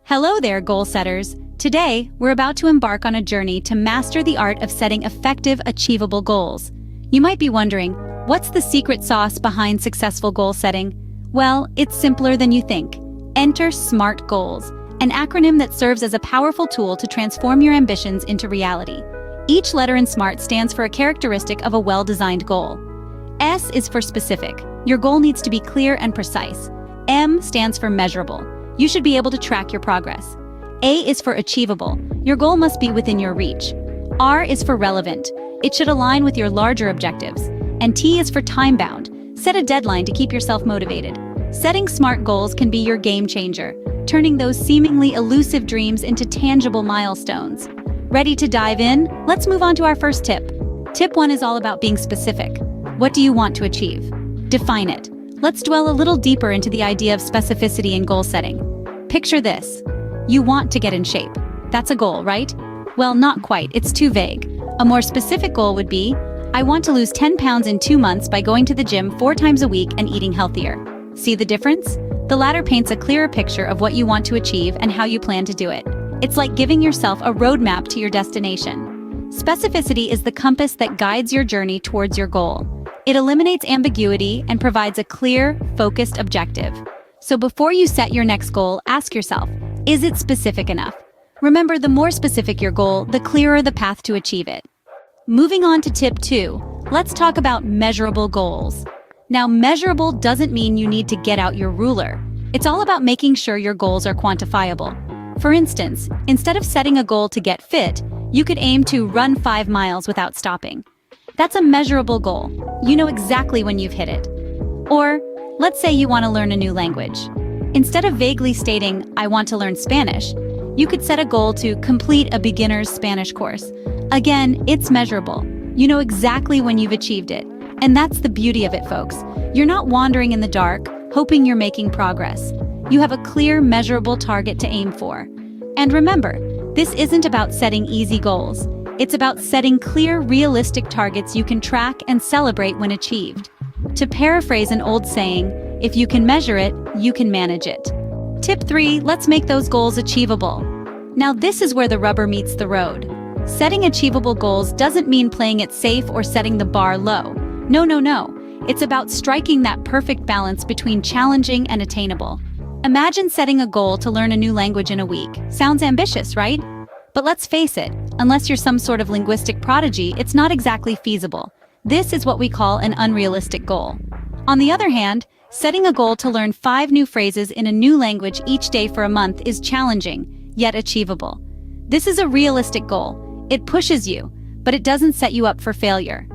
Hello there, goal setters. Today, we're about to embark on a journey to master the art of setting effective, achievable goals. You might be wondering, what's the secret sauce behind successful goal setting? Well, it's simpler than you think. Enter SMART goals, an acronym that serves as a powerful tool to transform your ambitions into reality. Each letter in SMART stands for a characteristic of a well-designed goal. S is for specific. Your goal needs to be clear and precise. M stands for measurable. You should be able to track your progress. A is for achievable. Your goal must be within your reach. R is for relevant. It should align with your larger objectives. And T is for time-bound. Set a deadline to keep yourself motivated. Setting SMART goals can be your game changer, turning those seemingly elusive dreams into tangible milestones. Ready to dive in? Let's move on to our first tip. Tip 1 is all about being specific. What do you want to achieve? Define it. Let's dwell a little deeper into the idea of specificity in goal setting. Picture this. You want to get in shape. That's a goal, right? Well, not quite. It's too vague. A more specific goal would be, I want to lose 10 pounds in 2 months by going to the gym 4 times a week and eating healthier. See the difference? The latter paints a clearer picture of what you want to achieve and how you plan to do it. It's like giving yourself a roadmap to your destination. Specificity is the compass that guides your journey towards your goal. It eliminates ambiguity and provides a clear, focused objective. So before you set your next goal, ask yourself, is it specific enough? Remember, the more specific your goal, the clearer the path to achieve it. Moving on to tip 2, let's talk about measurable goals. Now, measurable doesn't mean you need to get out your ruler. It's all about making sure your goals are quantifiable. For instance, instead of setting a goal to get fit, you could aim to run 5 miles without stopping. That's a measurable goal. You know exactly when you've hit it. Or, let's say you want to learn a new language. Instead of vaguely stating, I want to learn Spanish, you could set a goal to complete a beginner's Spanish course. Again, it's measurable. You know exactly when you've achieved it. And that's the beauty of it, folks. You're not wandering in the dark, hoping you're making progress. You have a clear, measurable target to aim for. And remember, this isn't about setting easy goals. It's about setting clear, realistic targets you can track and celebrate when achieved. To paraphrase an old saying, if you can measure it, you can manage it. Tip 3, let's make those goals achievable. Now this is where the rubber meets the road. Setting achievable goals doesn't mean playing it safe or setting the bar low. No. It's about striking that perfect balance between challenging and attainable. Imagine setting a goal to learn a new language in a week. Sounds ambitious, right? But let's face it, unless you're some sort of linguistic prodigy, it's not exactly feasible. This is what we call an unrealistic goal. On the other hand, setting a goal to learn 5 new phrases in a new language each day for a month is challenging, yet achievable. This is a realistic goal. It pushes you, but it doesn't set you up for failure.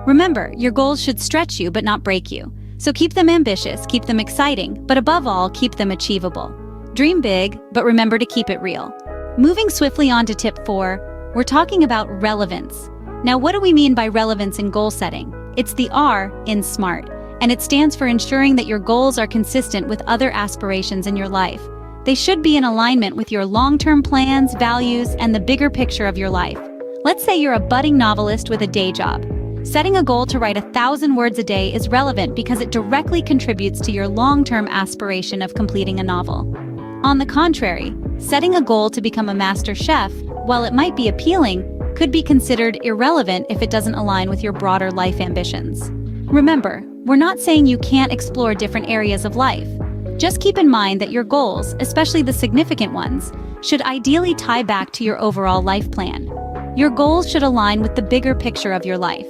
Remember, your goals should stretch you but not break you. So keep them ambitious, keep them exciting, but above all, keep them achievable. Dream big, but remember to keep it real. Moving swiftly on to tip 4, we're talking about relevance. Now, what do we mean by relevance in goal setting? It's the R in SMART, and it stands for ensuring that your goals are consistent with other aspirations in your life. They should be in alignment with your long-term plans, values, and the bigger picture of your life. Let's say you're a budding novelist with a day job. Setting a goal to write 1,000 words a day is relevant because it directly contributes to your long-term aspiration of completing a novel. On the contrary, setting a goal to become a master chef, while it might be appealing, could be considered irrelevant if it doesn't align with your broader life ambitions. Remember, we're not saying you can't explore different areas of life. Just keep in mind that your goals, especially the significant ones, should ideally tie back to your overall life plan. Your goals should align with the bigger picture of your life.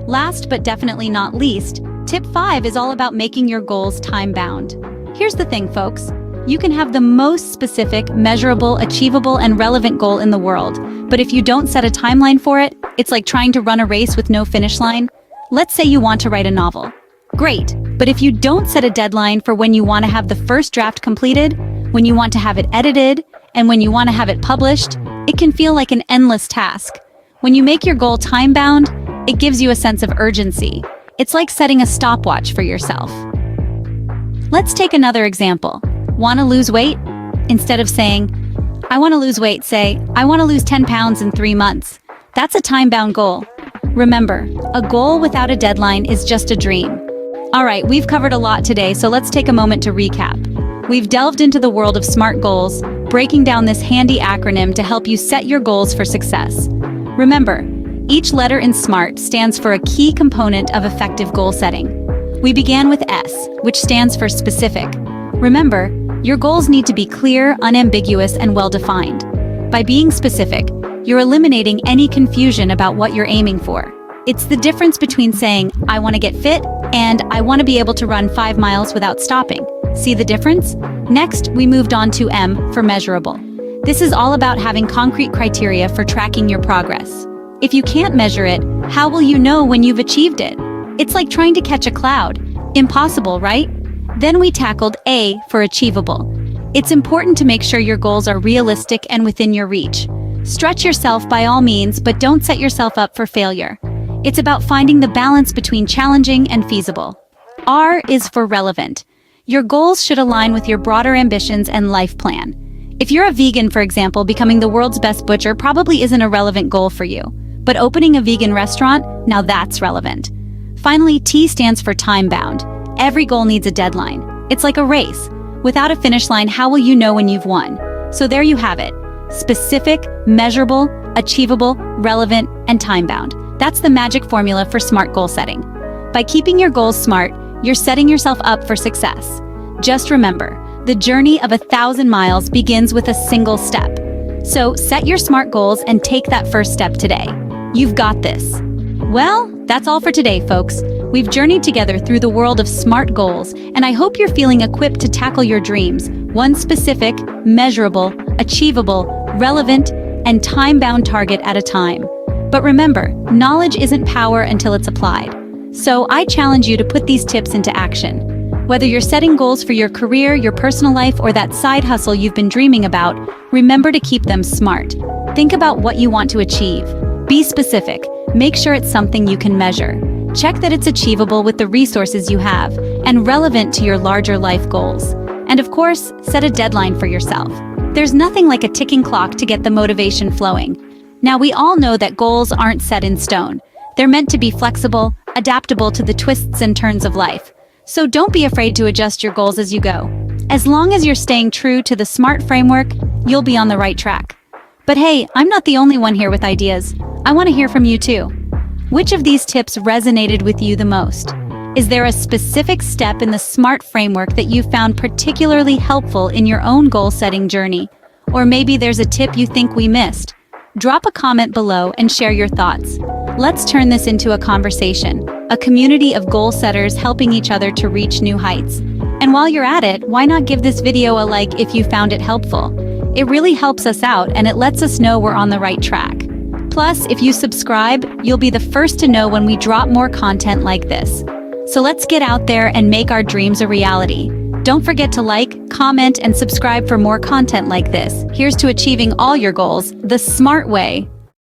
Last but definitely not least, tip 5 is all about making your goals time-bound. Here's the thing, folks. You can have the most specific, measurable, achievable, and relevant goal in the world, but if you don't set a timeline for it, it's like trying to run a race with no finish line. Let's say you want to write a novel. Great, but if you don't set a deadline for when you want to have the first draft completed, when you want to have it edited, and when you want to have it published, it can feel like an endless task. When you make your goal time-bound, it gives you a sense of urgency. It's like setting a stopwatch for yourself. Let's take another example. Want to lose weight? Instead of saying, I want to lose weight, say, I want to lose 10 pounds in 3 months. That's a time-bound goal. Remember, a goal without a deadline is just a dream. All right, we've covered a lot today, so let's take a moment to recap. We've delved into the world of SMART goals, breaking down this handy acronym to help you set your goals for success. Remember, each letter in SMART stands for a key component of effective goal setting. We began with S, which stands for specific. Remember, your goals need to be clear, unambiguous, and well-defined. By being specific, you're eliminating any confusion about what you're aiming for. It's the difference between saying, I want to get fit, and I want to be able to run 5 miles without stopping. See the difference? Next, we moved on to M for measurable. This is all about having concrete criteria for tracking your progress. If you can't measure it, how will you know when you've achieved it? It's like trying to catch a cloud. Impossible, right? Then we tackled A for achievable. It's important to make sure your goals are realistic and within your reach. Stretch yourself by all means, but don't set yourself up for failure. It's about finding the balance between challenging and feasible. R is for relevant. Your goals should align with your broader ambitions and life plan. If you're a vegan, for example, becoming the world's best butcher probably isn't a relevant goal for you. But opening a vegan restaurant, now that's relevant. Finally, T stands for time-bound. Every goal needs a deadline. It's like a race. Without a finish line, how will you know when you've won? So there you have it. Specific, measurable, achievable, relevant, and time-bound. That's the magic formula for SMART goal setting. By keeping your goals SMART, you're setting yourself up for success. Just remember, the journey of 1,000 miles begins with a single step. So set your SMART goals and take that first step today. You've got this. Well, that's all for today, folks. We've journeyed together through the world of SMART goals, and I hope you're feeling equipped to tackle your dreams, one specific, measurable, achievable, relevant, and time-bound target at a time. But remember, knowledge isn't power until it's applied. So I challenge you to put these tips into action. Whether you're setting goals for your career, your personal life, or that side hustle you've been dreaming about, remember to keep them SMART. Think about what you want to achieve. Be specific. Make sure it's something you can measure. Check that it's achievable with the resources you have and relevant to your larger life goals. And of course, set a deadline for yourself. There's nothing like a ticking clock to get the motivation flowing. Now, we all know that goals aren't set in stone. They're meant to be flexible, adaptable to the twists and turns of life. So don't be afraid to adjust your goals as you go. As long as you're staying true to the SMART framework, you'll be on the right track. But hey, I'm not the only one here with ideas. I want to hear from you too. Which of these tips resonated with you the most? Is there a specific step in the SMART framework that you found particularly helpful in your own goal-setting journey? Or maybe there's a tip you think we missed? Drop a comment below and share your thoughts. Let's turn this into a conversation, a community of goal setters helping each other to reach new heights. And while you're at it, why not give this video a like if you found it helpful? It really helps us out and it lets us know we're on the right track. Plus, if you subscribe, you'll be the first to know when we drop more content like this. So let's get out there and make our dreams a reality. Don't forget to like, comment, and subscribe for more content like this. Here's to achieving all your goals the SMART way.